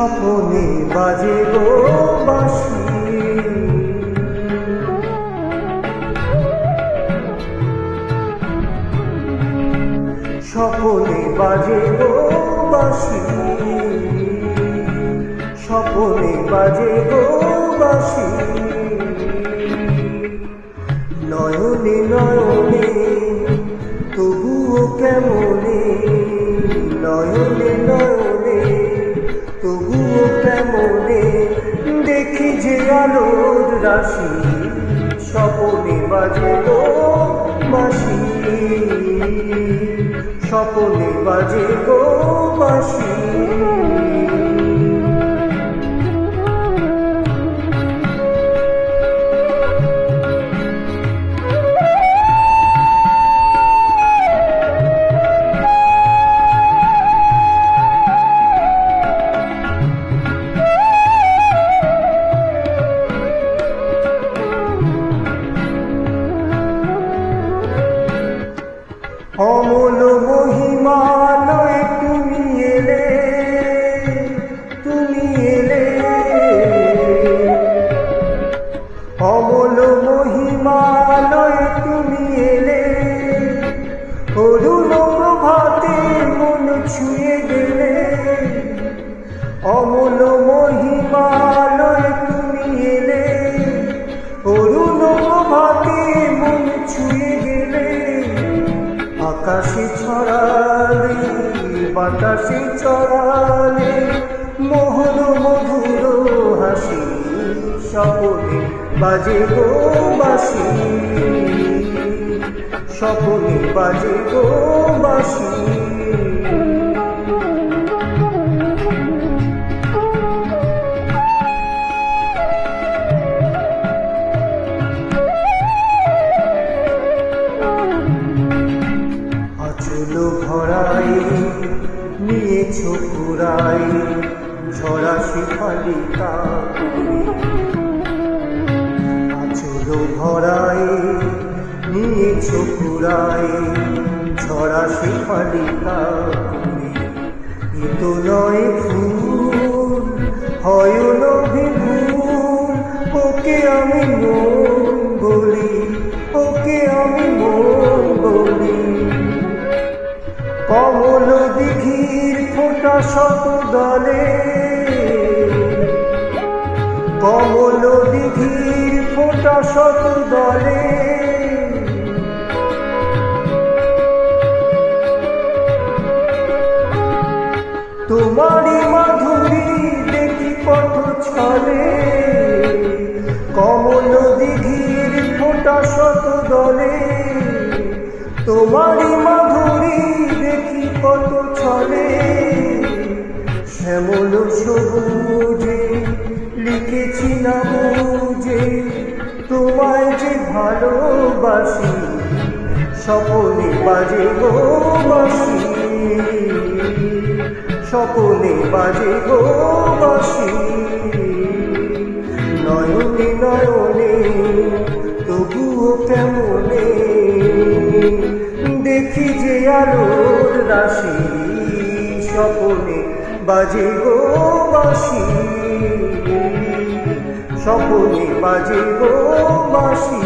স্বপনে বাজে গো বাঁশি, স্বপনে বাজে গো বাঁশি, স্বপনে বাজে গো বাঁশি। নয়নে নয়নে তবুও কেমনে, নয়নে নয়নে তবুও কেমনে দেখি যে আলোর রাশি, স্বপনে বাজে গো বাঁশি, স্বপনে বাজে গো বাঁশি। অমল মহিমালয় তুমি এলে, তুমি এলে, অমল মহিমালয় তুমি এলে, অরুণ প্রভাতে মন ছুঁয়ে গেলে, অমল মহিমালয় তুমি এলে, অরুণ প্রভাতে মন ছুঁয়ে গেলে। আকাশে ছড়ালে বাতাসে ছড়ালে মোহন মধুর হাসি, স্বপনে বাজে গো বাঁশি, স্বপনে বাজে গো বাঁশি। আঁচল ভরাই নিয়েছো কুড়াই ঝরা শিখালি কাকুরি, আঁচল ভরাই নিয়েছো কুড়াই ঝরা শিখালি কাকুরি। এ তো নয় ফুল হয় নভি ভুল, ওকে আমি মন বলি, ওকে আমি মন বলি। কমল দিঘির ফোঁটা শত দলে, কমল দিঘির ফোঁটা শত দলে, তোমারই মাধুরী দেখি পথ ছলে, কমল দিঘির ফোঁটা শত দলে, তোমারই মাধুরী দেখি কত ছলে। শ্যামল সবুজে লিখেছি না বুঝে তোমায় যে ভালোবাসি, স্বপনে বাজে গো বাঁশি, স্বপনে বাজে গো বাঁশি। নয়নে নয়নে তবুও কেমনে দেখি যে আলোর রাশি, স্বপনে বাজে গো বাঁশি, স্বপনে বাজে গো বাঁশি।